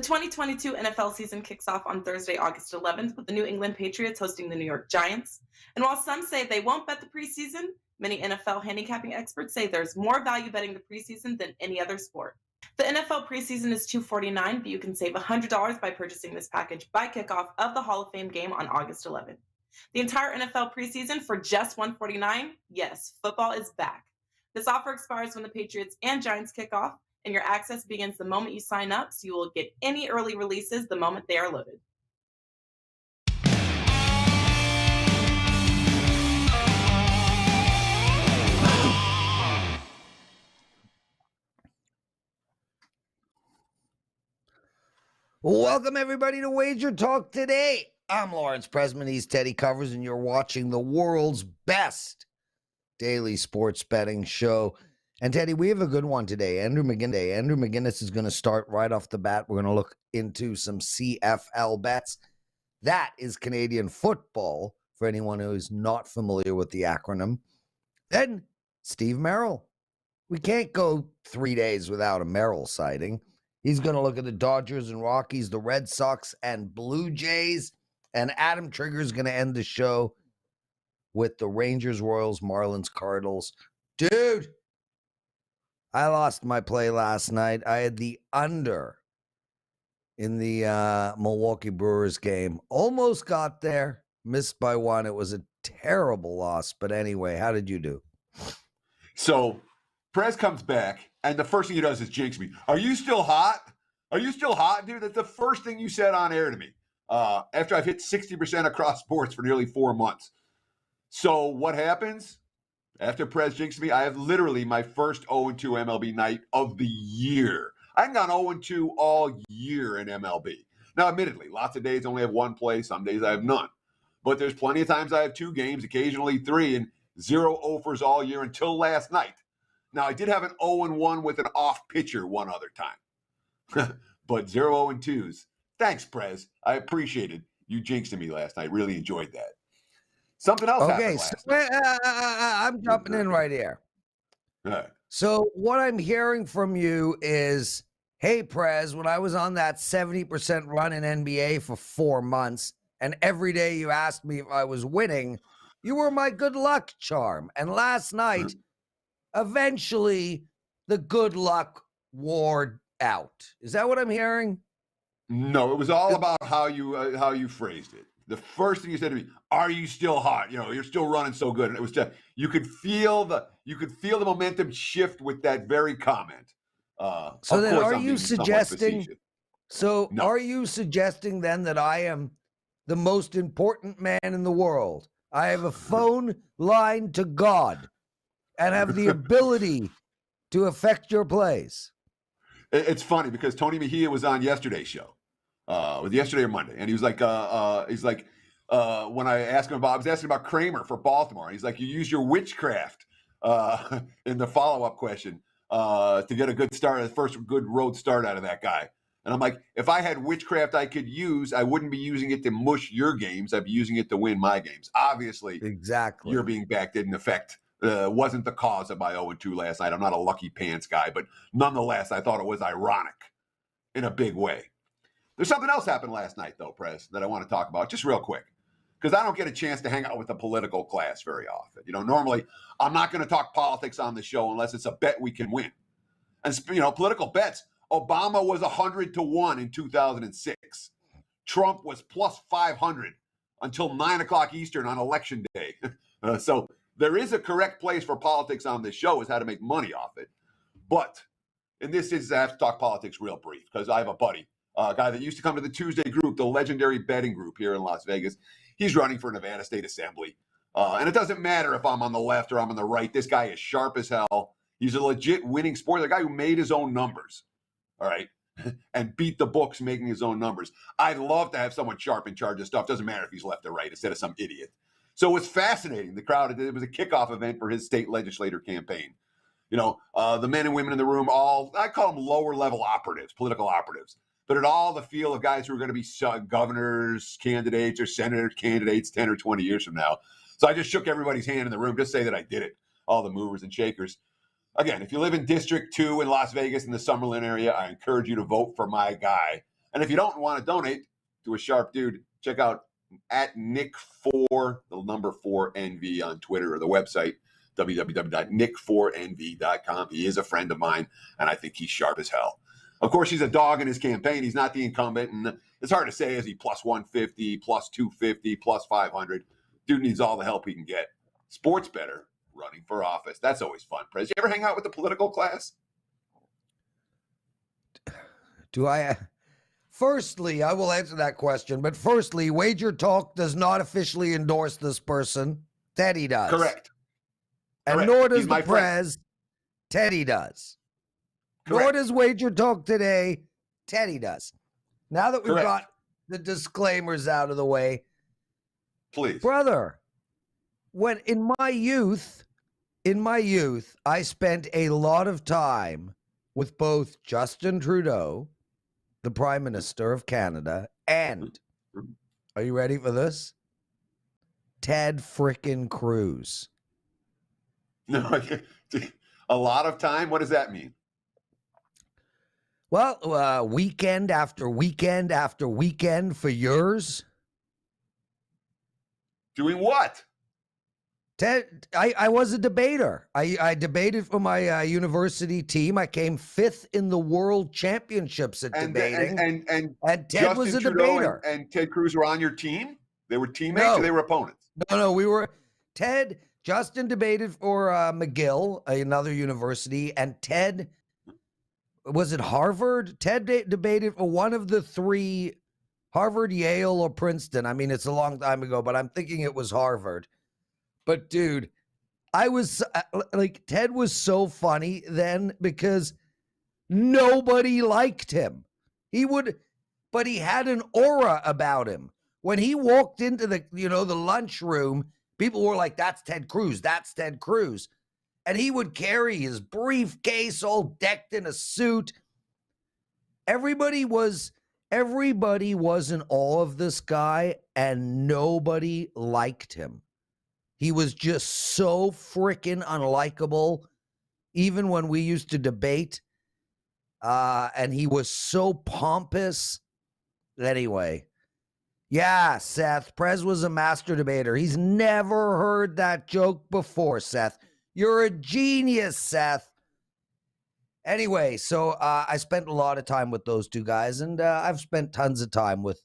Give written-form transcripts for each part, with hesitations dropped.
The 2022 NFL season kicks off on Thursday, August 11th, with the New England Patriots hosting the New York Giants. And while some say they won't bet the preseason, many NFL handicapping experts say there's more value betting the preseason than any other sport. The NFL preseason is $249, but you can save $100 by purchasing this package by kickoff of the Hall of Fame game on August 11th. The entire NFL preseason for just $149? Yes, football is back. This offer expires when the Patriots and Giants kick off, and your access begins the moment you sign up, so you will get any early releases the moment they are loaded. Welcome, everybody, to WagerTalk Today. I'm Lawrence Prez, he's Teddy Covers, and you're watching the world's best daily sports betting show. And, Teddy, we have a good one today. Andrew McInnis is going to start right off the bat. We're going to look into some CFL bets. That is Canadian football, for anyone who is not familiar with the acronym. Then, Steve Merril. We can't go 3 days without a Merril sighting. He's going to look at the Dodgers and Rockies, the Red Sox and Blue Jays. And Adam Trigger is going to end the show with the Rangers, Royals, Marlins, Cardinals. Dude, I lost my play last night. I had the under in the Milwaukee Brewers game. Almost got there. Missed by one. It was a terrible loss. But anyway, how did you do? So Prez comes back, and the first thing he does is jinx me. Are you still hot? Are you still hot, dude? That's the first thing you said on air to me after I've hit 60% across sports for nearly 4 months. So what happens? After Prez jinxes me, I have literally my first 0-2 MLB night of the year. I've gone 0-2 all year in MLB. Now, admittedly, lots of days I only have one play. Some days I have none. But there's plenty of times I have 2 games, occasionally 3, and 0 offers all year until last night. Now, I did have an 0-1 with an off pitcher one other time. But 0-2s. Thanks, Prez. I appreciated you jinxing me last night. Really enjoyed that. Something else happened last night. I'm jumping in right here. Right. So what I'm hearing from you is, hey, Prez, when I was on that 70% run in NBA for 4 months, and every day you asked me if I was winning, you were my good luck charm. And last night, eventually, the good luck wore out. Is that what I'm hearing? No, it was all about how you phrased it. The first thing you said to me, "Are you still hot? You know, you're still running so good." And it was just you could feel the momentum shift with that very comment. So then, are you suggesting? So No. Are you suggesting then that I am the most important man in the world? I have a phone line to God and have the ability to affect your plays. It's funny because Tony Mejia was on yesterday's show, with yesterday or Monday, and he was like, when I asked him about, I was asking about Kramer for Baltimore, and he's like, you use your witchcraft in the follow-up question to get a good start, the first good road start out of that guy. And I'm like, if I had witchcraft I could use, I wouldn't be using it to mush your games. I'd be using it to win my games. Obviously, exactly. You're being back didn't affect. Wasn't the cause of my 0-2 last night. I'm not a lucky pants guy, but nonetheless, I thought it was ironic in a big way. There's something else happened last night, though, Prez, that I want to talk about just real quick, because I don't get a chance to hang out with the political class very often. You know, normally I'm not going to talk politics on the show unless it's a bet we can win. And, you know, political bets, Obama was 100-1 in 2006. Trump was plus 500 until 9 o'clock Eastern on election day. So there is a correct place for politics on this show, is how to make money off it. But in this instance, I have to talk politics real brief because I have a buddy, a guy that used to come to the Tuesday group, the legendary betting group here in Las Vegas. He's running for Nevada State Assembly. And it doesn't matter if I'm on the left or I'm on the right. This guy is sharp as hell. He's a legit winning sport. The guy who made his own numbers, all right, and beat the books making his own numbers. I'd love to have someone sharp in charge of stuff. Doesn't matter if he's left or right, instead of some idiot. So it was fascinating. The crowd, it was a kickoff event for his state legislator campaign. You know, the men and women in the room, all, I call them lower level operatives, political operatives, but at all the feel of guys who are going to be governors candidates or senator candidates 10 or 20 years from now. So I just shook everybody's hand in the room, just say that I did it, all the movers and shakers. Again, if you live in District 2 in Las Vegas in the Summerlin area, I encourage you to vote for my guy. And if you don't want to donate to a sharp dude, check out at Nick4, the number 4NV on Twitter, or the website, www.nick4nv.com. He is a friend of mine, and I think he's sharp as hell. Of course, he's a dog in his campaign. He's not the incumbent, and it's hard to say, is he plus 150, plus 250, plus 500? Dude needs all the help he can get. Sports better, running for office. That's always fun. Prez, you ever hang out with the political class? Do I? Firstly, I will answer that question. But firstly, WagerTalk does not officially endorse this person. Teddy does. Correct. And Correct. nor does He's my the Prez. Teddy does. Nor does WagerTalk Today. Teddy does. Now that we've got the disclaimers out of the way, please, brother, when in my youth, I spent a lot of time with both Justin Trudeau, the Prime Minister of Canada, and, are you ready for this? Ted frickin' Cruz. No, a lot of time? What does that mean? Well, weekend after weekend after weekend for years. Doing what? Ted, I was a debater. I debated for my university team. I came 5th in the world championships at debating. And Ted Justin was a Trudeau debater. And Ted Cruz were on your team? They were teammates or they were opponents? No, we were. Justin debated for McGill, another university, and Ted, was it Harvard? Ted debated for one of the three, Harvard, Yale, or Princeton. I mean, it's a long time ago, but I'm thinking it was Harvard. But dude, I was like, Ted was so funny then because nobody liked him. But he had an aura about him. When he walked into the lunchroom, people were like, that's Ted Cruz. That's Ted Cruz. And he would carry his briefcase all decked in a suit. Everybody was in awe of this guy, and nobody liked him. He was just so freaking unlikable, even when we used to debate. And he was so pompous. Anyway, yeah, Seth, Prez was a master debater. He's never heard that joke before, Seth. You're a genius, Seth. Anyway, so I spent a lot of time with those two guys, and I've spent tons of time with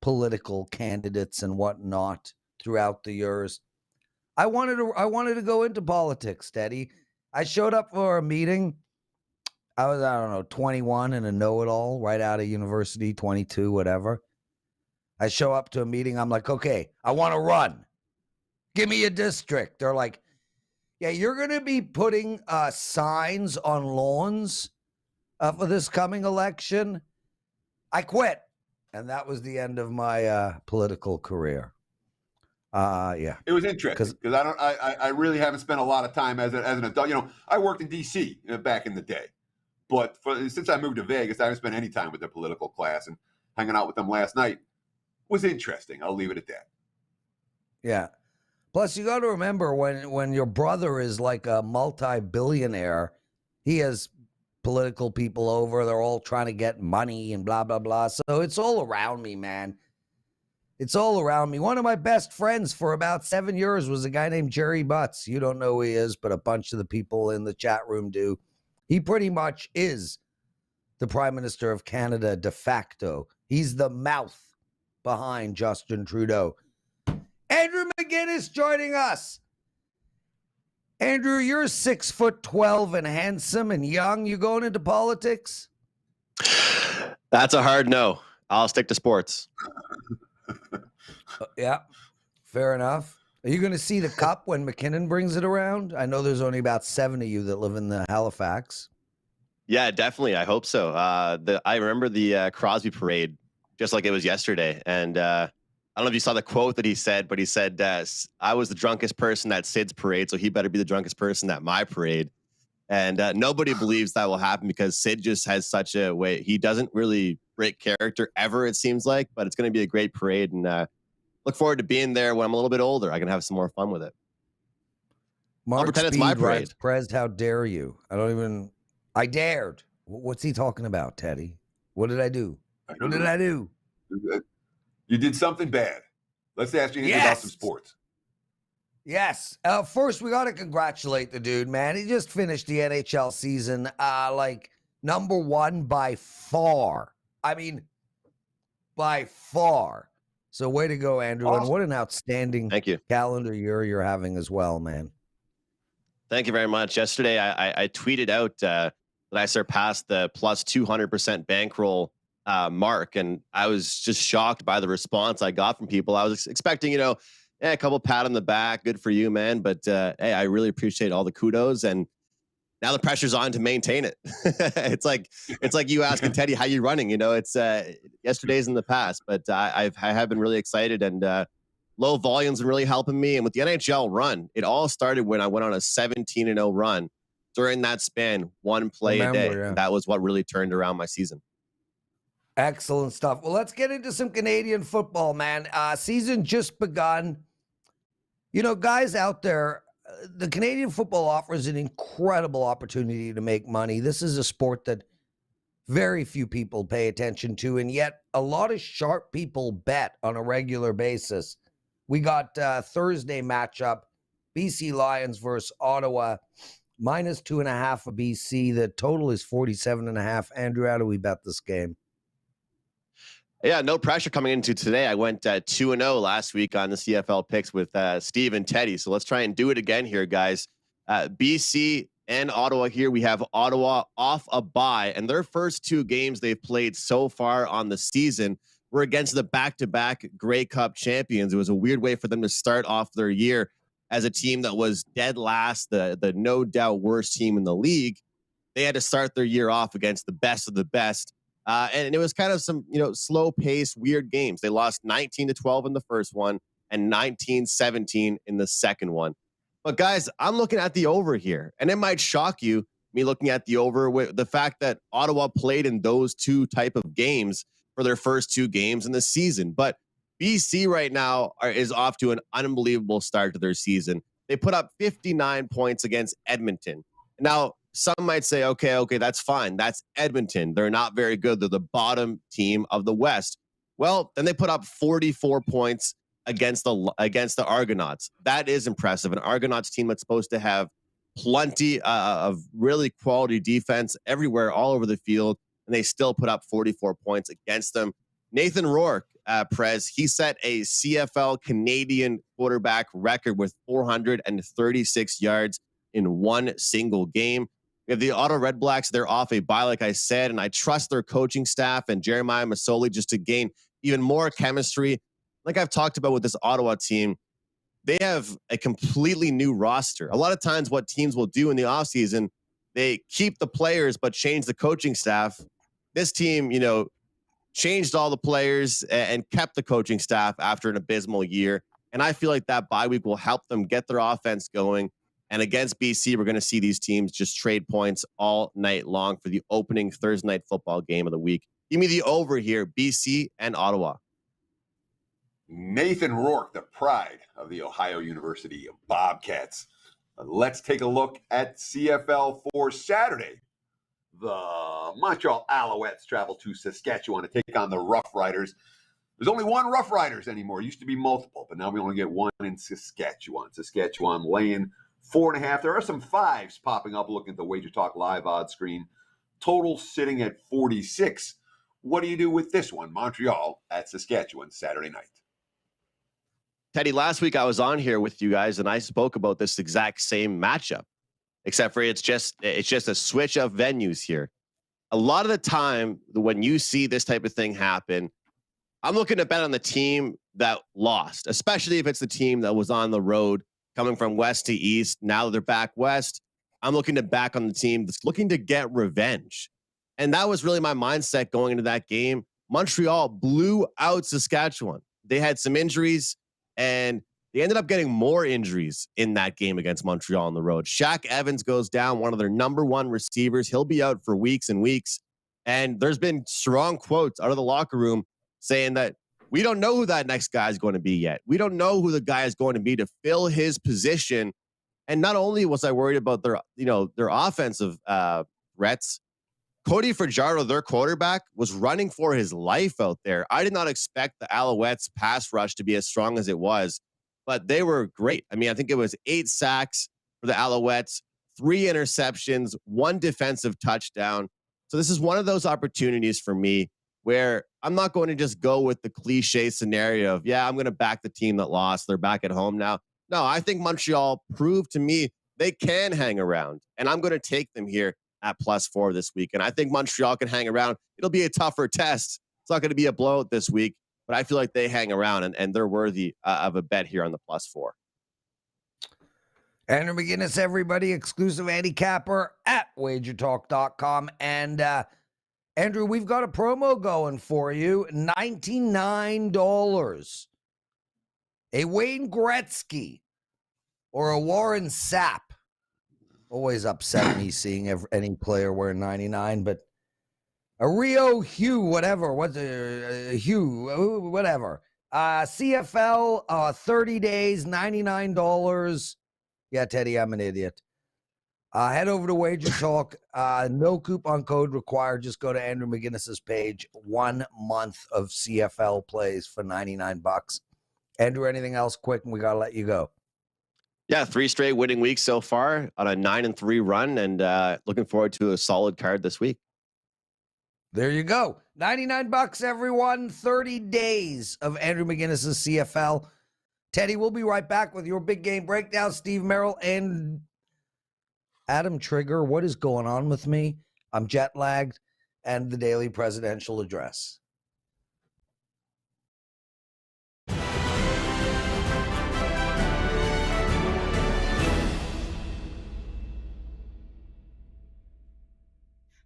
political candidates and whatnot throughout the years. I wanted to go into politics, Teddy. I showed up for a meeting. I was, 21 and a know-it-all right out of university, 22, whatever. I show up to a meeting. I'm like, okay, I want to run. Give me a district. They're like, yeah, you're going to be putting signs on lawns for this coming election. I quit. And that was the end of my political career. Yeah. It was interesting because I really haven't spent a lot of time as an adult. I worked in D.C. Back in the day. But since I moved to Vegas, I haven't spent any time with the political class, and hanging out with them last night was interesting. I'll leave it at that. Yeah. Plus, you got to remember when your brother is like a multi-billionaire, he has political people over. They're all trying to get money and blah, blah, blah. So it's all around me, man. It's all around me. One of my best friends for about 7 years was a guy named Jerry Butts. You don't know who he is, but a bunch of the people in the chat room do. He pretty much is the Prime Minister of Canada de facto. He's the mouth behind Justin Trudeau. Andrew Mcinnis joining us. Andrew, you're 6'12" and handsome and young. You going into politics? That's a hard no. I'll stick to sports. Yeah, fair enough. Are you going to see the cup when McKinnon brings it around? I know there's only about 7 of you that live in the Halifax. Yeah, definitely. I hope so. I remember the Crosby parade just like it was yesterday. And I don't know if you saw the quote that he said, but he said, I was the drunkest person at Sid's parade, so he better be the drunkest person at my parade. And nobody believes that will happen because Sid just has such a way. He doesn't really break character ever, it seems like, but it's going to be a great parade. And look forward to being there when I'm a little bit older. I can have some more fun with it. Mark I'll pretend it's Speed my parade. writes, Prez, how dare you? I dared. What's he talking about, Teddy? What did I do? What did I do? You did something bad. Let's ask you about some sports. Yes. First, we got to congratulate the dude, man. He just finished the NHL season, number one by far. I mean, by far. So way to go, Andrew. Awesome. And what an outstanding calendar year you're having as well, man. Thank you very much. Yesterday, I tweeted out that I surpassed the plus 200% bankroll mark, and I was just shocked by the response I got from people. I was expecting, a couple pat on the back, good for you, man. But hey, I really appreciate all the kudos, and now the pressure's on to maintain it. it's like you asking Teddy how you running. It's yesterday's in the past, but I have been really excited, and low volumes been really helping me. And with the NHL run, it all started when I went on a 17-0 run. During that span, one play a day. Yeah. That was what really turned around my season. Excellent stuff. Well, let's get into some Canadian football, man. Season just begun. Guys out there, the Canadian football offers an incredible opportunity to make money. This is a sport that very few people pay attention to, and yet a lot of sharp people bet on a regular basis. We got Thursday matchup, BC Lions versus Ottawa, minus 2.5 of BC. The total is 47.5. Andrew, how do we bet this game? Yeah, no pressure coming into today. I went 2-0 last week on the CFL picks with Steve and Teddy. So let's try and do it again here, guys. BC and Ottawa here. We have Ottawa off a bye, and their first two games they've played so far on the season were against the back-to-back Grey Cup champions. It was a weird way for them to start off their year as a team that was dead last, the no doubt worst team in the league. They had to start their year off against the best of the best. And it was kind of some, slow pace, weird games. They lost 19-12 in the first one and 19-17 in the second one. But guys, I'm looking at the over here, and it might shock you, me looking at the over with the fact that Ottawa played in those two type of games for their first two games in the season. But BC right now is off to an unbelievable start to their season. They put up 59 points against Edmonton. Now, some might say, okay, that's fine. That's Edmonton. They're not very good. They're the bottom team of the West. Well, then they put up 44 points against the Argonauts. That is impressive. An Argonauts team that's supposed to have plenty of really quality defense everywhere, all over the field, and they still put up 44 points against them. Nathan Rourke, Prez, he set a CFL Canadian quarterback record with 436 yards in one single game. We have the Ottawa Red Blacks. They're off a bye, like I said, and I trust their coaching staff and Jeremiah Masoli just to gain even more chemistry. Like I've talked about with this Ottawa team, they have a completely new roster. A lot of times what teams will do in the offseason, they keep the players but change the coaching staff. This team, changed all the players and kept the coaching staff after an abysmal year. And I feel like that bye week will help them get their offense going. And against BC, we're going to see these teams just trade points all night long for the opening Thursday night football game of the week. Give me the over here, BC and Ottawa. Nathan Rourke, the pride of the Ohio University Bobcats. Let's take a look at CFL for Saturday. The Montreal Alouettes travel to Saskatchewan to take on the Rough Riders. There's only one Rough Riders anymore. It used to be multiple, but now we only get one in Saskatchewan. Saskatchewan laying 4.5. There are some 5s popping up. Looking at the WagerTalk live odds screen. Total sitting at 46. What do you do with this one? Montreal at Saskatchewan Saturday night. Teddy, last week I was on here with you guys and I spoke about this exact same matchup, except for it's just a switch of venues here. A lot of the time when you see this type of thing happen, I'm looking to bet on the team that lost, especially if it's the team that was on the road coming from west to east. Now that they're back west, I'm looking to back on the team that's looking to get revenge. And that was really my mindset going into that game. Montreal blew out Saskatchewan. They had some injuries, and they ended up getting more injuries in that game against Montreal on the road. Shaq Evans goes down, one of their number one receivers. He'll be out for weeks and weeks. And there's been strong quotes out of the locker room saying that we don't know who that next guy is going to be yet. We don't know who the guy is going to be to fill his position. And not only was I worried about their offensive threats, Cody Fajardo, their quarterback, was running for his life out there. I did not expect the Alouettes pass rush to be as strong as it was, but they were great. I mean, I think it was 8 sacks for the Alouettes, 3 interceptions, 1 defensive touchdown. So this is one of those opportunities for me where I'm not going to just go with the cliche scenario of, I'm going to back the team that lost. They're back at home now. No, I think Montreal proved to me they can hang around, and I'm going to take them here at +4 this week. And I think Montreal can hang around. It'll be a tougher test. It's not going to be a blowout this week, but I feel like they hang around and they're worthy of a bet here on the +4. Andrew McInnis, everybody, exclusive handicapper at WagerTalk.com. And Andrew, we've got a promo going for you. $99. A Wayne Gretzky or a Warren Sapp. Always upset me seeing any player wear 99, but a Rio Hugh, whatever. What's a Hugh, whatever. CFL, 30 days, $99. Yeah, Teddy, I'm an idiot. Head over to Wager Talk. No coupon code required. Just go to Andrew McGinnis's page. 1 month of CFL plays for $99. Andrew, anything else quick, and we got to let you go. Yeah, 3 straight winning weeks so far on a 9-3 run, and looking forward to a solid card this week. There you go. $99, everyone. 30 days of Andrew McGinnis's CFL. Teddy, we'll be right back with your big game breakdown. Steve Merril and Adam Trigger. What is going on with me? I'm jet lagged, and the daily presidential address.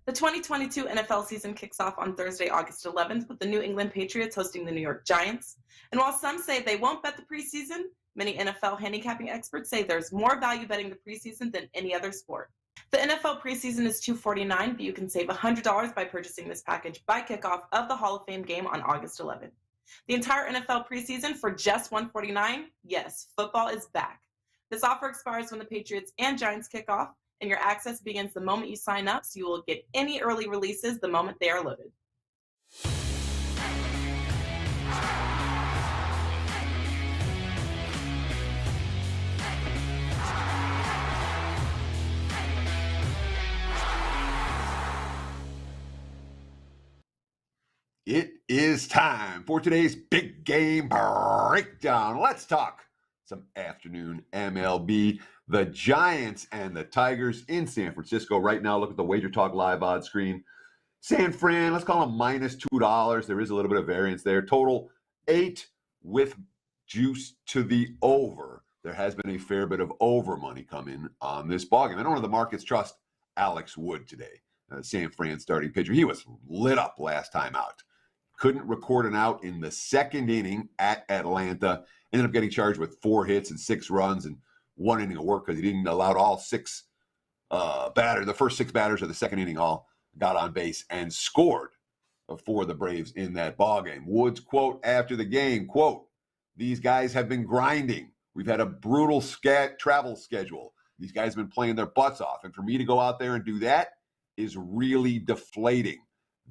The 2022 NFL season kicks off on Thursday, August 11th, with the New England Patriots hosting the New York Giants. And while some say they won't bet the preseason, many NFL handicapping experts say there's more value betting the preseason than any other sport. The NFL preseason is $249, but you can save $100 by purchasing this package by kickoff of the Hall of Fame game on August 11th. The entire NFL preseason for just $149? Yes, football is back. This offer expires when the Patriots and Giants kick off, and your access begins the moment you sign up, so you will get any early releases the moment they are loaded. It is time for today's big game breakdown. Let's talk some afternoon MLB. The Giants and the Tigers in San Francisco right now. Look at the Wager Talk live odds screen. San Fran, let's call them -$2. There is a little bit of variance there. Total 8 with juice to the over. There has been a fair bit of over money come in on this ballgame. I don't know if the markets trust Alex Wood today, San Fran starting pitcher. He was lit up last time out. Couldn't record an out in the second inning at Atlanta. Ended up getting charged with 4 hits and 6 runs and 1 inning of work because he didn't allow all 6 batters. The first 6 batters of the second inning all got on base and scored for the Braves in that ballgame. Woods quote after the game, quote, "These guys have been grinding. We've had a brutal travel schedule. These guys have been playing their butts off. And for me to go out there and do that is really deflating.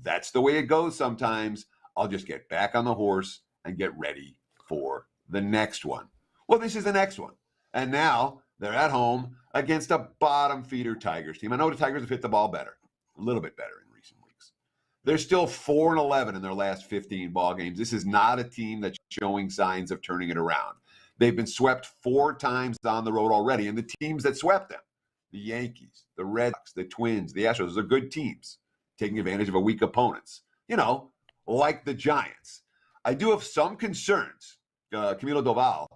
That's the way it goes sometimes. I'll just get back on the horse and get ready for the next one." Well, this is the next one. And now they're at home against a bottom feeder Tigers team. I know the Tigers have hit the ball better, a little bit better in recent weeks. They're still 4-11 in their last 15 ball games. This is not a team that's showing signs of turning it around. They've been swept 4 times on the road already. And the teams that swept them, the Yankees, the Red Sox, the Twins, the Astros, those are good teams taking advantage of a weak opponents. You know, like the Giants. I do have some concerns. Camilo Doval,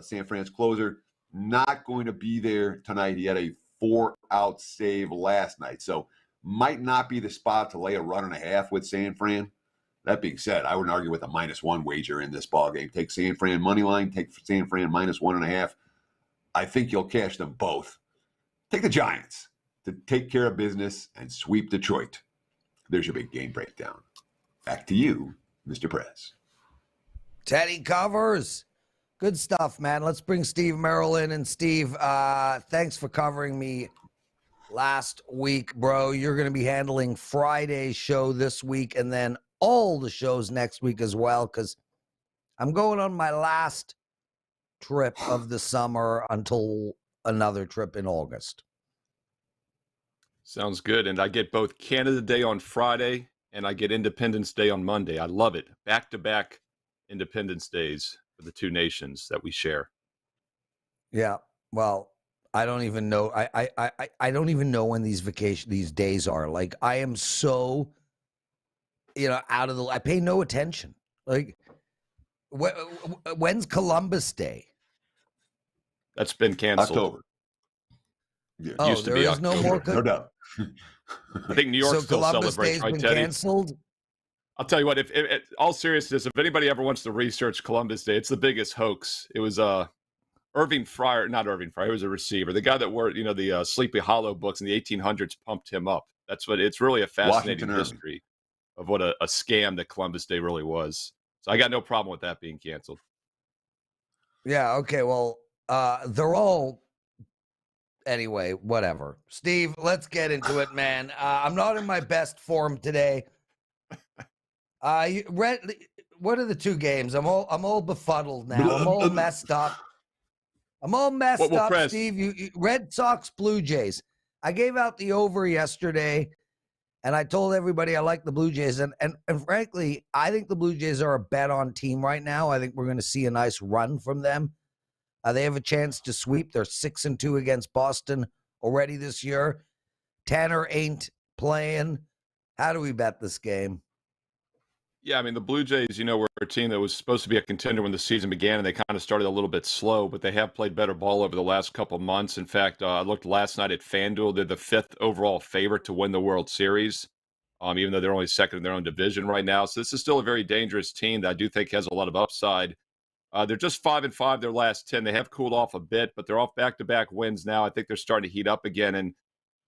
San Fran's closer, not going to be there tonight. He had a 4-out save last night, so might not be the spot to lay a 1.5 with San Fran. That being said, I wouldn't argue with a -1 wager in this ballgame. Take San Fran money line, take San Fran -1.5. I think you'll cash them both. Take the Giants to take care of business and sweep Detroit. There's your big game breakdown. Back to you, Mr. Prez. Teddy covers. Good stuff, man. Let's bring Steve Merril in. And Steve, thanks for covering me last week, bro. You're going to be handling Friday's show this week and then all the shows next week as well, because I'm going on my last trip of the summer until another trip in August. Sounds good. And I get both Canada Day on Friday and I get Independence Day on Monday. I love it. Back-to-back Independence Days for the two nations that we share. Yeah. Well, I don't even know. I don't even know when these days are. Like, I am so, out of the. I pay no attention. Like, when's Columbus Day? That's been canceled. October. Yeah. Oh, Used to there be is no October. more. No doubt. I think New York So still Columbus celebrates, Day's right, been Teddy? canceled. I'll tell you what. If all seriousness, if anybody ever wants to research Columbus Day, it's the biggest hoax. It was Irving Fryer, not Irving Fryer. He was a receiver. The guy that wore the Sleepy Hollow books in the 1800s pumped him up. That's what. It's really a fascinating history of what a scam that Columbus Day really was. So I got no problem with that being canceled. Yeah. Okay. Well, they're all. Anyway, whatever. Steve, let's get into it, man. I'm not in my best form today. What are the two games? I'm all befuddled now. I'm all messed up. Prez, Steve. You Red Sox, Blue Jays. I gave out the over yesterday, and I told everybody I like the Blue Jays. And frankly, I think the Blue Jays are a bet-on team right now. I think we're going to see a nice run from them. They have a chance to sweep. They're 6-2 against Boston already this year. Tanner ain't playing. How do we bet this game? Yeah, I mean, the Blue Jays, were a team that was supposed to be a contender when the season began, and they kind of started a little bit slow, but they have played better ball over the last couple of months. In fact, I looked last night at FanDuel. They're the 5th overall favorite to win the World Series, even though they're only second in their own division right now. So this is still a very dangerous team that I do think has a lot of upside. They're just 5-5 their last 10. They have cooled off a bit, but they're off back-to-back wins now. I think they're starting to heat up again, and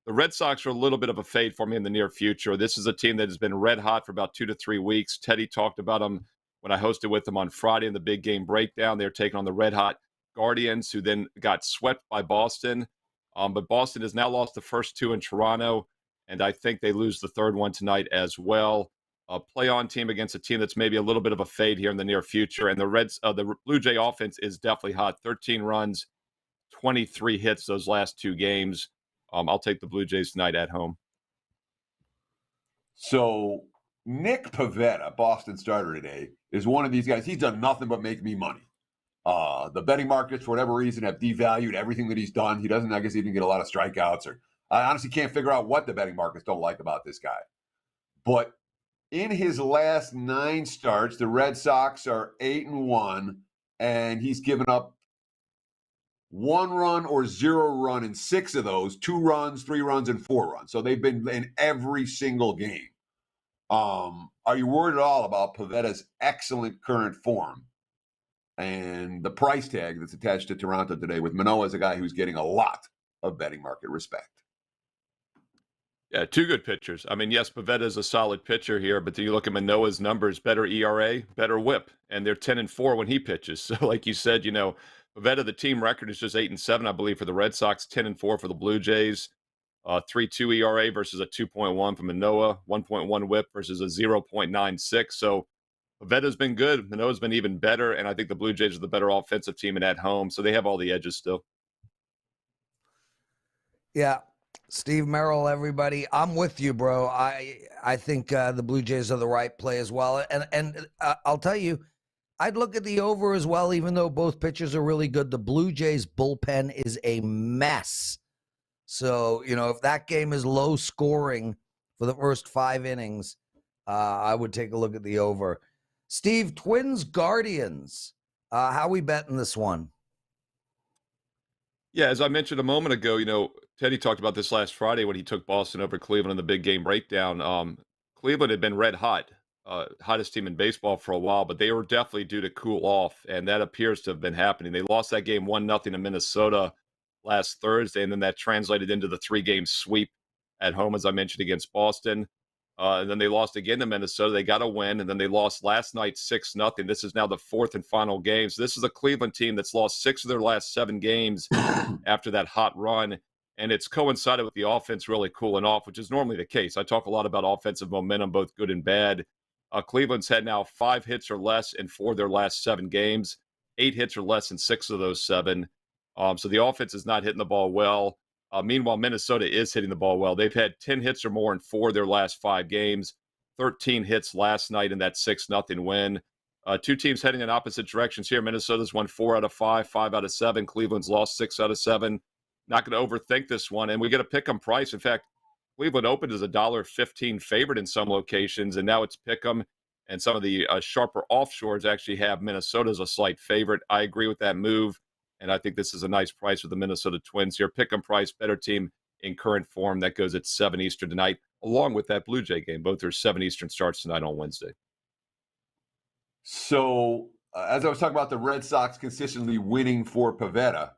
the Red Sox are a little bit of a fade for me in the near future. This is a team that has been red hot for about 2 to 3 weeks. Teddy talked about them when I hosted with them on Friday in the big game breakdown. They're taking on the red hot Guardians, who then got swept by Boston. But Boston has now lost the first 2 in Toronto, and I think they lose the third one tonight as well. A play-on team against a team that's maybe a little bit of a fade here in the near future. And the Blue Jay offense is definitely hot. 13 runs, 23 hits those last 2 games. I'll take the Blue Jays tonight at home. So Nick Pivetta, Boston starter today, is one of these guys. He's done nothing but make me money. The betting markets, for whatever reason, have devalued everything that he's done. I guess he didn't get a lot of strikeouts. I honestly can't figure out what the betting markets don't like about this guy. But in his last 9 starts, the Red Sox are 8-1, and he's given up 1 run or 0 run in 6 of those, 2 runs, 3 runs, and 4 runs. So they've been in every single game. Are you worried at all about Pivetta's excellent current form and the price tag that's attached to Toronto today with Manoah as a guy who's getting a lot of betting market respect? Yeah, 2 good pitchers. I mean, yes, Pivetta is a solid pitcher here, but then you look at Manoah's numbers, better ERA, better whip, and they're 10-4 when he pitches. So like you said, Pivetta, the team record is just 8-7, I believe, for the Red Sox, 10-4 for the Blue Jays, 3.2 ERA versus a 2.1 for Manoah, 1.1 whip versus a 0.96. So Pivetta's been good. Manoah's been even better, and I think the Blue Jays are the better offensive team and at home, so they have all the edges still. Yeah. Steve Merril, everybody, I'm with you, bro. I think the Blue Jays are the right play as well. And I'll tell you, I'd look at the over as well, even though both pitchers are really good. The Blue Jays bullpen is a mess. So, if that game is low scoring for the first 5 innings, I would take a look at the over. Steve, Twins Guardians. How we betting this one? Yeah, as I mentioned a moment ago, Teddy talked about this last Friday when he took Boston over Cleveland in the big game breakdown. Cleveland had been red hot, hottest team in baseball for a while, but they were definitely due to cool off, and that appears to have been happening. They lost that game 1-0 to Minnesota last Thursday, and then that translated into the 3-game sweep at home, as I mentioned, against Boston. And then they lost again to Minnesota. They got a win, and then they lost last night 6-0. This is now the 4th and final game. So this is a Cleveland team that's lost 6 of their last 7 games after that hot run. and it's coincided with the offense really cooling off, which is normally the case. I talk a lot about offensive momentum, both good and bad. Cleveland's had now 5 hits or less in 4 of their last 7 games, 8 hits or less in 6 of those 7. So the offense is not hitting the ball well. Meanwhile, Minnesota is hitting the ball well. They've had 10 hits or more in 4 of their last 5 games, 13 hits last night in that 6-0 win. 2 teams heading in opposite directions here. Minnesota's won 4 out of 5, 5 out of 7. Cleveland's lost 6 out of 7. Not going to overthink this one. And we get a pick 'em price. In fact, Cleveland opened as a $1.15 favorite in some locations, and now it's pick 'em. And some of the sharper offshores actually have Minnesota as a slight favorite. I agree with that move, and I think this is a nice price with the Minnesota Twins here. Pick 'em price, better team in current form. That goes at 7 Eastern tonight, along with that Blue Jay game. Both are 7 Eastern starts tonight on Wednesday. So, as I was talking about the Red Sox consistently winning for Pavetta,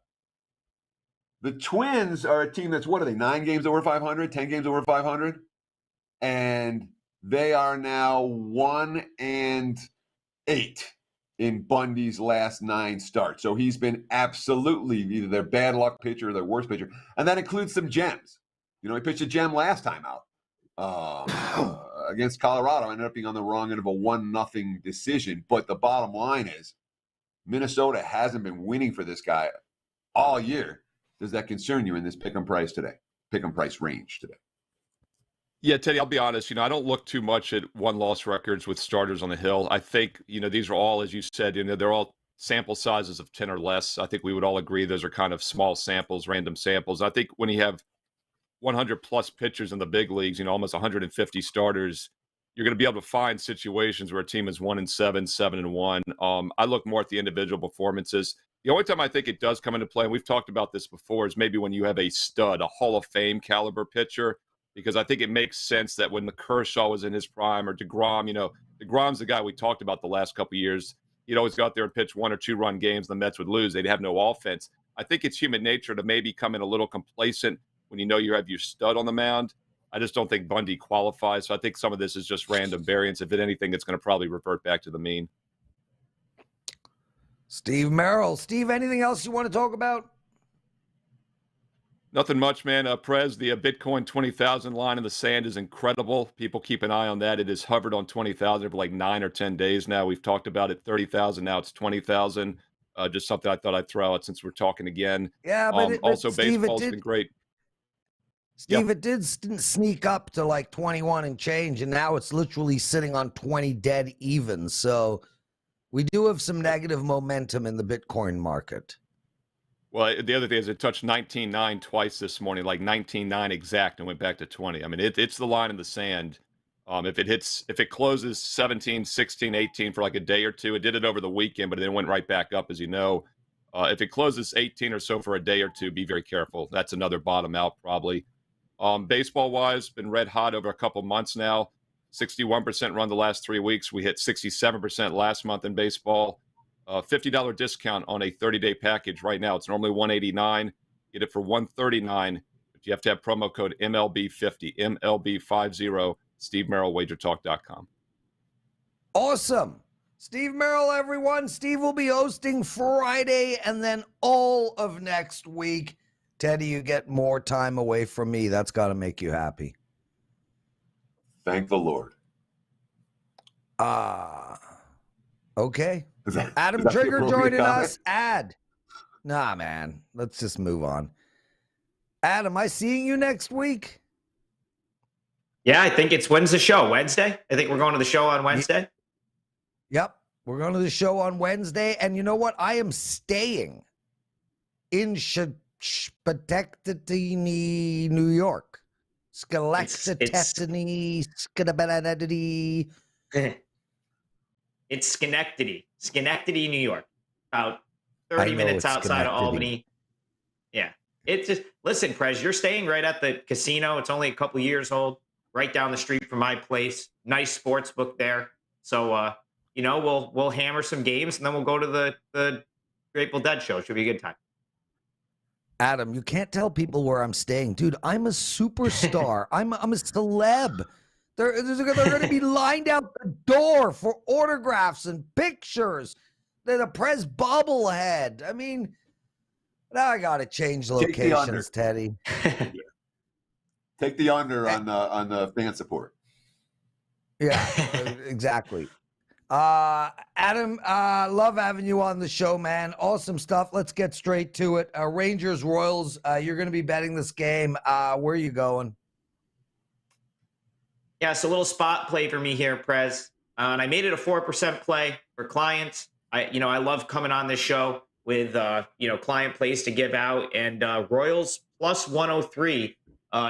the Twins are a team that's, what are they, 9 games over 500, 10 games over 500? And they are now 1-8 in Bundy's last 9 starts. So he's been absolutely either their bad luck pitcher or their worst pitcher. And that includes some gems. He pitched a gem last time out against Colorado. Ended up being on the wrong end of a 1-0 decision. But the bottom line is Minnesota hasn't been winning for this guy all year. Does that concern you in this pick 'em price today? Pick 'em price range today? Yeah, Teddy, I'll be honest. I don't look too much at one-loss records with starters on the Hill. I think, these are all, as you said, they're all sample sizes of 10 or less. I think we would all agree those are kind of small samples, random samples. I think when you have 100-plus pitchers in the big leagues, almost 150 starters, you're going to be able to find situations where a team is 1-7, 7-1. I look more at the individual performances. The only time I think it does come into play, and we've talked about this before, is maybe when you have a stud, a Hall of Fame caliber pitcher, because I think it makes sense that when the Kershaw was in his prime, or DeGrom, DeGrom's the guy we talked about the last couple of years. He'd always go out there and pitch 1 or 2 run games. The Mets would lose. They'd have no offense. I think it's human nature to maybe come in a little complacent when you have your stud on the mound. I just don't think Bundy qualifies. So I think some of this is just random variance. If anything, it's going to probably revert back to the mean. Steve Merril. Steve, anything else you want to talk about? Nothing much, man. Prez, the Bitcoin 20,000 line in the sand is incredible. People keep an eye on that. It has hovered on 20,000 for like 9 or 10 days now. We've talked about it, 30,000. Now it's 20,000. Just something I thought I'd throw out since we're talking again. Yeah, but also, Steve, baseball's been great. Steve, It did sneak up to like 21 and change, and now it's literally sitting on 20 dead even. So we do have some negative momentum in the Bitcoin market. Well, the other thing is it touched 19.9 twice this morning, like 19.9 exact, and went back to 20. I mean, it's the line in the sand. If it closes 17, 16, 18 for like a day or two, it did it over the weekend, but then went right back up, as you know. If it closes 18 or so for a day or two, be very careful. That's another bottom out probably. Baseball-wise, been red hot over a couple months now. 61% run the last 3 weeks. We hit 67% last month in baseball. $50 discount on a 30-day package right now. It's normally $189. Get it for $139, but you have to have promo code MLB50, MLB50, Steve Merril, WagerTalk.com. Awesome. Steve Merril, everyone. Steve will be hosting Friday and then all of next week. Teddy, you get more time away from me. That's got to make you happy. Thank the Lord. Okay. Adam Trigger joining us. Nah, man. Let's just move on. Adam, am I seeing you next week? Yeah, I think it's when's the show? Wednesday? I think we're going to the show on Wednesday. Yep. We're going to the show on Wednesday. And you know what? I am staying in Schenectady, New York. Schenectady. It's Schenectady, New York. About 30 minutes outside of Albany. Yeah. It's just, listen, Prez, you're staying right at the casino. It's only a couple years old, right down the street from my place. Nice sports book there. So, we'll hammer some games and then we'll go to the Grateful Dead show. Should be a good time. Adam, you can't tell people where I'm staying. Dude, I'm a superstar. I'm a celeb. They're going to be lined out the door for autographs and pictures. They're the Prez bobblehead. I mean, Now I got to change Take the under. locations, Teddy. Take the under on the fan support. Yeah, exactly. Adam, love having you on the show, man. Awesome stuff. Let's get straight to it. Rangers, Royals, you're going to be betting this game. Where are you going? Yeah, it's a little spot play for me here, Prez. And I made it a 4% play for clients. I love coming on this show with, client plays to give out. And Royals plus 103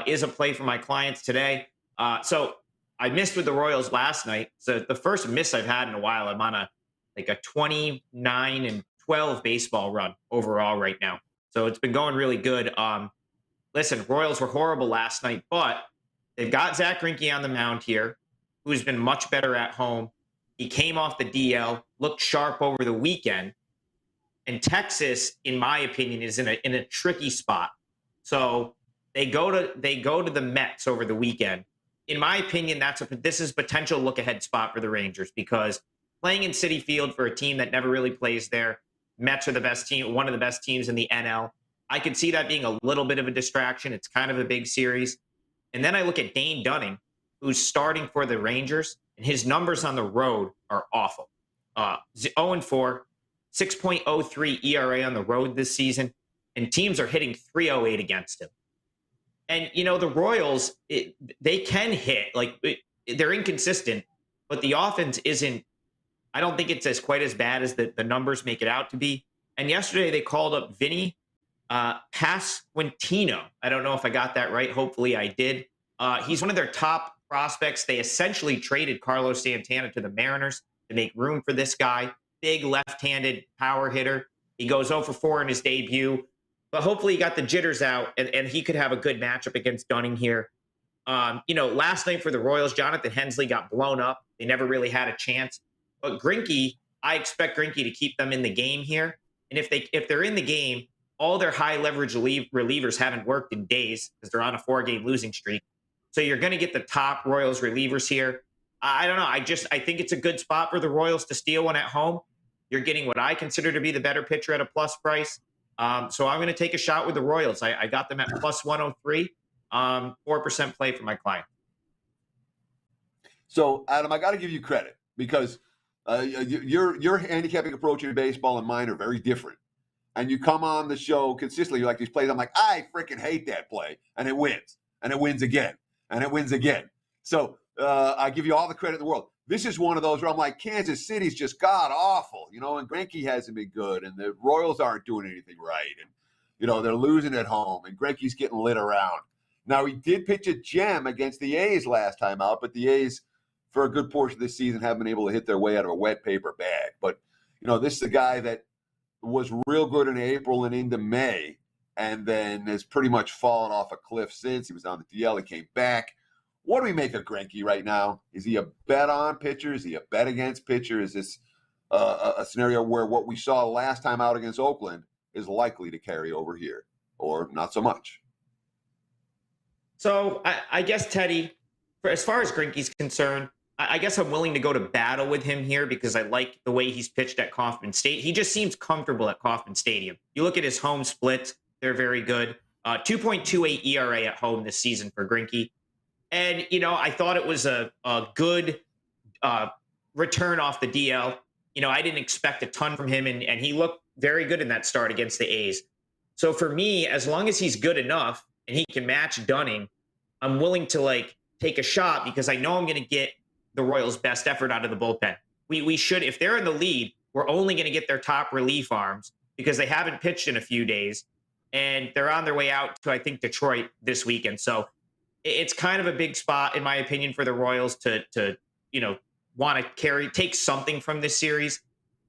is a play for my clients today. So I missed with the Royals last night. So the first miss I've had in a while. I'm on a 29-12 baseball run overall right now. So it's been going really good. Listen, Royals were horrible last night, but they've got Zach Greinke on the mound here, who's been much better at home. He came off the DL, looked sharp over the weekend. And Texas, in my opinion, is in a tricky spot. So they go to the Mets over the weekend. In my opinion, this is potential look ahead spot for the Rangers, because playing in Citi Field for a team that never really plays there, Mets are the best team, one of the best teams in the NL. I could see that being a little bit of a distraction. It's kind of a big series. And then I look at Dane Dunning, who's starting for the Rangers, and his numbers on the road are awful. 0-4, 6.03 ERA on the road this season, and teams are hitting 308 against him. And, the Royals, they can hit. They're inconsistent, but the offense isn't, I don't think it's quite as bad as the numbers make it out to be. And yesterday they called up Vinny Pasquantino. I don't know if I got that right. Hopefully I did. He's one of their top prospects. They essentially traded Carlos Santana to the Mariners to make room for this guy. Big left-handed power hitter. He goes 0-4 in his debut. But hopefully he got the jitters out, and he could have a good matchup against Dunning here. Last night for the Royals, Jonathan Hensley got blown up. They never really had a chance. But Greinke, I expect Greinke to keep them in the game here. And if they're in the game, all their high leverage relievers haven't worked in days because they're on a 4-game losing streak. So you're going to get the top Royals relievers here. I don't know. I think it's a good spot for the Royals to steal one at home. You're getting what I consider to be the better pitcher at a plus price. So I'm going to take a shot with the Royals. I got them at plus 103, 4% play for my client. So, Adam, I got to give you credit because your handicapping approach in baseball and mine are very different. And you come on the show consistently, you're like these plays. I'm like, I freaking hate that play. And it wins. And it wins again. And it wins again. So I give you all the credit in the world. This is one of those where I'm like, Kansas City's just god awful, and Greinke hasn't been good, and the Royals aren't doing anything right, and they're losing at home, and Greinke's getting lit around. Now he did pitch a gem against the A's last time out, but the A's, for a good portion of this season, haven't been able to hit their way out of a wet paper bag. But this is a guy that was real good in April and into May, and then has pretty much fallen off a cliff since. He was on the DL, he came back. What do we make of Greinke right now? Is he a bet on pitcher? Is he a bet against pitcher? Is this a scenario where what we saw last time out against Oakland is likely to carry over here, or not so much? So I guess, Teddy, as far as Greinke's concerned, I guess I'm willing to go to battle with him here because I like the way he's pitched at Kauffman State. He just seems comfortable at Kauffman Stadium. You look at his home splits, they're very good. 2.28 ERA at home this season for Greinke. And, I thought it was a good return off the DL. I didn't expect a ton from him, and he looked very good in that start against the A's. So for me, as long as he's good enough and he can match Dunning, I'm willing to, take a shot because I know I'm going to get the Royals' best effort out of the bullpen. We should, if they're in the lead, we're only going to get their top relief arms because they haven't pitched in a few days, and they're on their way out to, I think, Detroit this weekend. So it's kind of a big spot, in my opinion, for the Royals to want to take something from this series.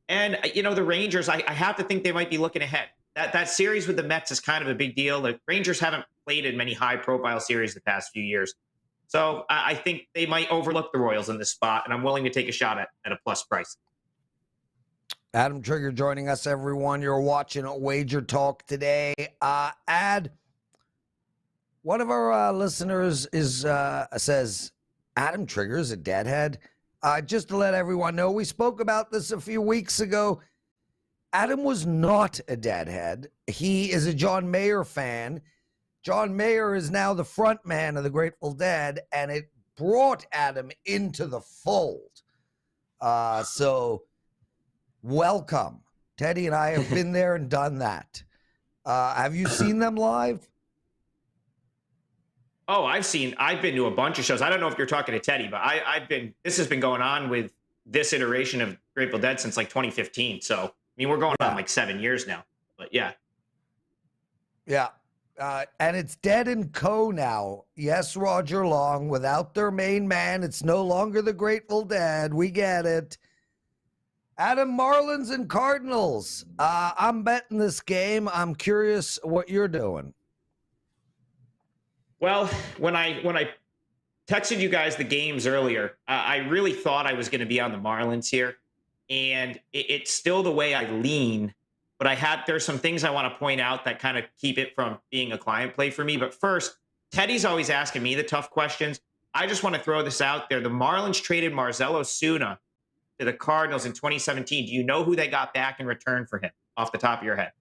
And, the Rangers, I have to think they might be looking ahead. That series with the Mets is kind of a big deal. The Rangers haven't played in many high-profile series the past few years. So I think they might overlook the Royals in this spot, and I'm willing to take a shot at a plus price. Adam Trigger joining us, everyone. You're watching WagerTalk Today. One of our listeners says, Adam Trigger is a deadhead. Just to let everyone know, we spoke about this a few weeks ago. Adam was not a deadhead. He is a John Mayer fan. John Mayer is now the front man of the Grateful Dead, and it brought Adam into the fold. So welcome. Teddy and I have been there and done that. Have you seen them live? Oh, I've been to a bunch of shows. I don't know if you're talking to Teddy, but this has been going on with this iteration of Grateful Dead since like 2015. So, I mean, we're going on like 7 years now, but yeah. Yeah. And it's Dead and Co. now. Yes, Roger Long. Without their main man, it's no longer the Grateful Dead. We get it. Adam, Marlins and Cardinals. I'm betting this game. I'm curious what you're doing. Well, when I texted you guys the games earlier, I really thought I was going to be on the Marlins here, and it's still the way I lean. But there's some things I want to point out that kind of keep it from being a client play for me. But first, Teddy's always asking me the tough questions. I just want to throw this out there. The Marlins traded Marcell Ozuna to the Cardinals in 2017. Do you know who they got back in return for him off the top of your head?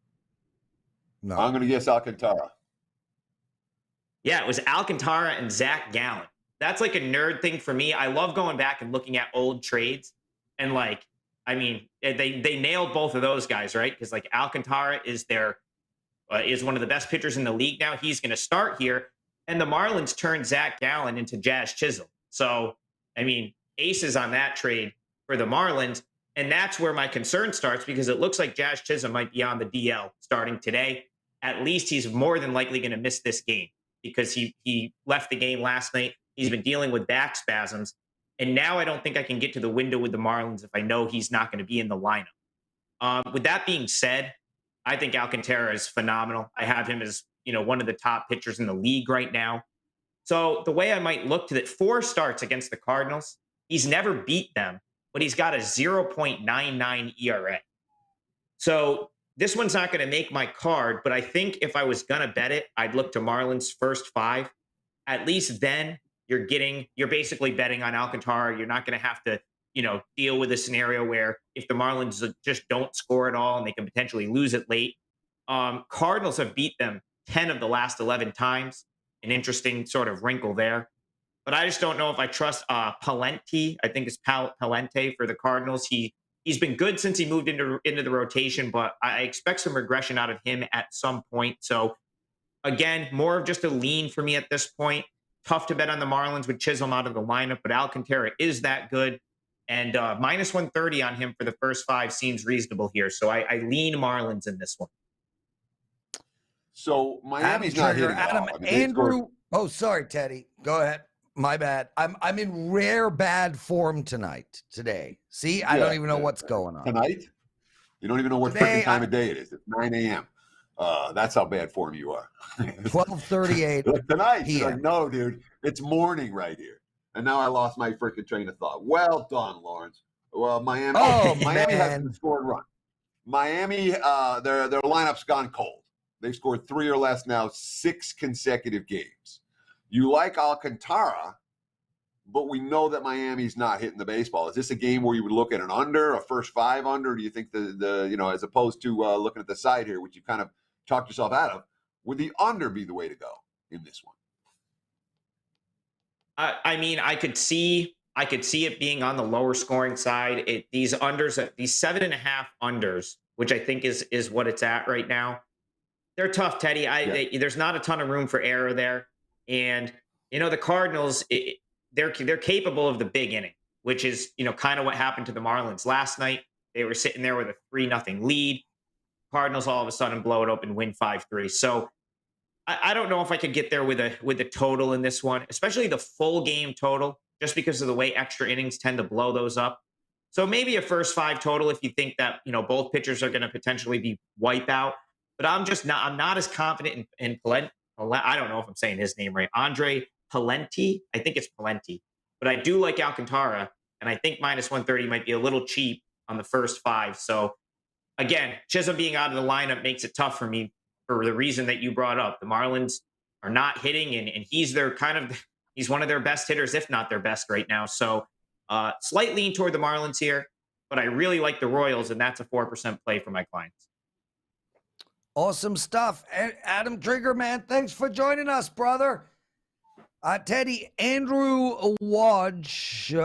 No. I'm going to guess Alcantara. Yeah, it was Alcantara and Zach Gallen. That's like a nerd thing for me. I love going back and looking at old trades. And like, I mean, they nailed both of those guys, right? Because like Alcantara is one of the best pitchers in the league now. He's going to start here. And the Marlins turned Zach Gallen into Jazz Chisholm. So, I mean, aces on that trade for the Marlins. And that's where my concern starts, because it looks like Jazz Chisholm might be on the DL starting today. At least he's more than likely going to miss this game, because he left the game last night. He's been dealing with back spasms. And now I don't think I can get to the window with the Marlins if I know he's not going to be in the lineup. With that being said, I think Alcantara is phenomenal. I have him as, one of the top pitchers in the league right now. So the way I might look to that, 4 starts against the Cardinals, he's never beat them, but he's got a 0.99 ERA. So this one's not going to make my card, but I think if I was going to bet it, I'd look to Marlins first 5. At least then you're basically betting on Alcantara. You're not going to have to, deal with a scenario where if the Marlins just don't score at all and they can potentially lose it late. Cardinals have beat them 10 of the last 11 times. An interesting sort of wrinkle there. But I just don't know if I trust Palente. I think it's Palente for the Cardinals. He's been good since he moved into the rotation, but I expect some regression out of him at some point. So again, more of just a lean for me at this point. Tough to bet on the Marlins with Chisholm out of the lineup, but Alcantara is that good. And minus 130 on him for the first 5 seems reasonable here. So I lean Marlins in this one. So Miami's not hitting Adam, at all. Andrew. Oh, sorry, Teddy. Go ahead. My bad. I'm in rare bad form today. See, I don't even know what's going on. Tonight? You don't even know what freaking time of day it is. It's 9 a.m. That's how bad form you are. 12:38 tonight. PM. Like, no, dude, it's morning right here. And now I lost my freaking train of thought. Well done, Lawrence. Well, Miami hasn't scored a run. Miami, their lineup's gone cold. They've scored 3 or less now, 6 consecutive games. You like Alcantara, but we know that Miami's not hitting the baseball. Is this a game where you would look at an under, a first 5 under? Do you think the as opposed to looking at the side here, which you kind of talked yourself out of, would the under be the way to go in this one? I mean, I could see it being on the lower scoring side. These 7.5 unders, which I think is what it's at right now. They're tough, Teddy. There's not a ton of room for error there. And, the Cardinals, they're capable of the big inning, which is, kind of what happened to the Marlins last night. They were sitting there with a 3-0 lead. Cardinals all of a sudden blow it open, win 5-3. So I don't know if I could get there with a total in this one, especially the full game total, just because of the way extra innings tend to blow those up. So maybe a first 5 total if you think that, both pitchers are going to potentially be wipeout. But I'm not as confident in Palente. I don't know if I'm saying his name right. Andre Palente. I think it's Palente. But I do like Alcantara, and I think minus 130 might be a little cheap on the first 5. So again, Chisholm being out of the lineup makes it tough for me for the reason that you brought up. The Marlins are not hitting, and he's one of their best hitters, if not their best right now. So slight lean toward the Marlins here. but I really like the Royals, and that's a 4% play for my clients. Awesome stuff. Adam Trigger, man, thanks for joining us, brother. Teddy, Andrew Wojcicki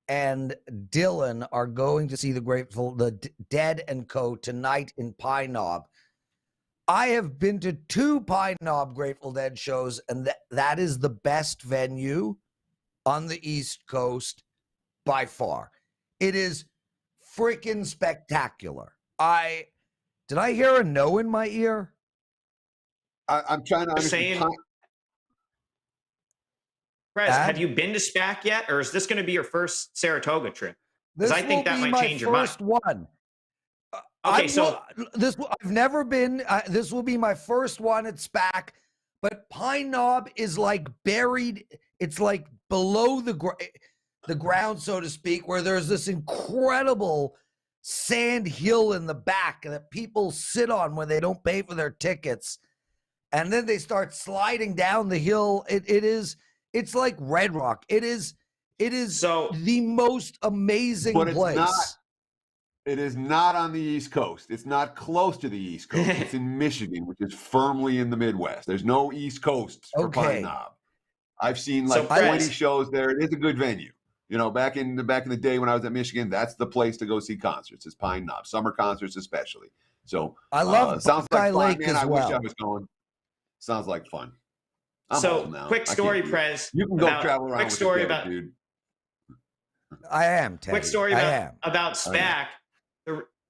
and Dylan are going to see the Dead and Co. tonight in Pine Knob. I have been to 2 Pine Knob Grateful Dead shows, and that is the best venue on the East Coast by far. It is freaking spectacular. Did I hear a no in my ear? I'm trying to understand. Prez, have you been to SPAC yet, or is this going to be your first Saratoga trip? Because I think that might change your mind. This will be my first one. Okay, I've never been. This will be my first one at SPAC, but Pine Knob is like buried. It's like below the ground, so to speak, where there's this incredible sand hill in the back that people sit on when they don't pay for their tickets, and then they start sliding down the hill. It's like Red Rock. It is the most amazing place. It is not on the East Coast. It's not close to the East Coast. It's in Michigan, which is firmly in the Midwest. There's no East Coast for Pine Knob. I've seen like 20 shows there. It is a good venue. You know, back in the day when I was at Michigan, that's the place to go see concerts. Is Pine Knob, summer concerts especially. So I love sounds like fun, Lake man. as well. I wish I was going. Sounds like fun. I'm old now. Quick story, Prez. You can go travel around. Quick story about dude. I am. Teddy. Quick story about SPAC.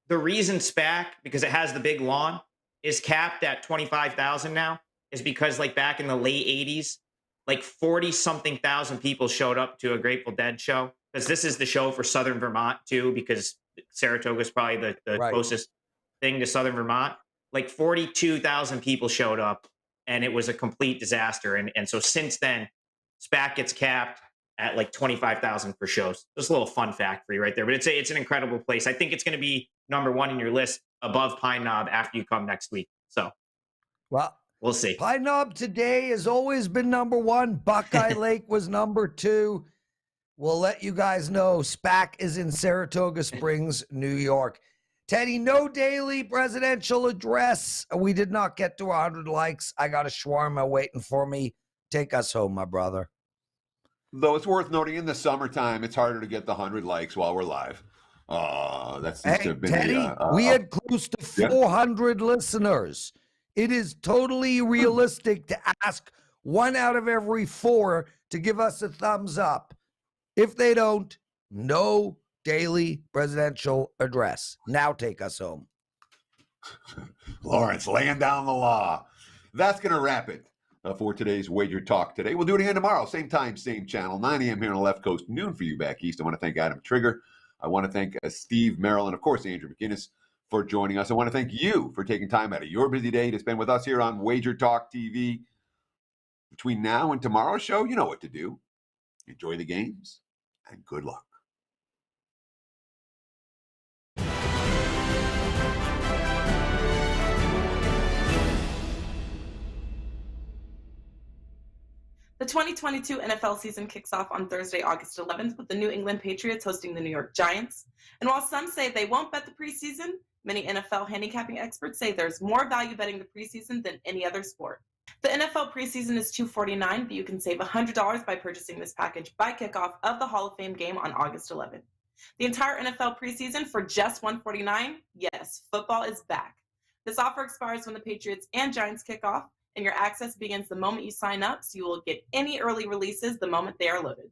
The reason SPAC, because it has the big lawn, is capped at 25,000 now, is because like back in the late 80s, like 40-something thousand people showed up to a Grateful Dead show. Because this is the show for Southern Vermont too, because Saratoga is probably the closest thing to Southern Vermont. Like 42,000 people showed up, and it was a complete disaster. And so since then, SPAC gets capped at like 25,000 for shows. Just a little fun fact for you right there. But it's an incredible place. I think it's going to be #1 in your list above Pine Knob after you come next week. So, well, we'll see. Pine Knob today has always been #1. Buckeye Lake was #2. We'll let you guys know SPAC is in Saratoga Springs, New York. Teddy, no daily presidential address. We did not get to 100 likes. I got a shawarma waiting for me. Take us home, my brother. Though it's worth noting, in the summertime, it's harder to get the 100 likes while we're live. That seems to have been Teddy, we had close to 400 listeners. It is totally realistic to ask 1 out of every 4 to give us a thumbs up. If they don't, no daily presidential address. Now take us home. Lawrence, laying down the law. That's going to wrap it for today's Wager Talk today. We'll do it again tomorrow. Same time, same channel, 9 a.m. here on the left coast, noon for you back east. I want to thank Adam Trigger. I want to thank Steve, Merril, and of course, Andrew Mcinnis for joining us. I want to thank you for taking time out of your busy day to spend with us here on Wager Talk TV. Between now and tomorrow's show, you know what to do. Enjoy the games and good luck. The 2022 NFL season kicks off on Thursday, August 11th, with the New England Patriots hosting the New York Giants. And while some say they won't bet the preseason, many NFL handicapping experts say there's more value betting the preseason than any other sport. The NFL preseason is $249, but you can save $100 by purchasing this package by kickoff of the Hall of Fame game on August 11th. The entire NFL preseason for just $149? Yes, football is back. This offer expires when the Patriots and Giants kick off, and your access begins the moment you sign up, so you will get any early releases the moment they are loaded.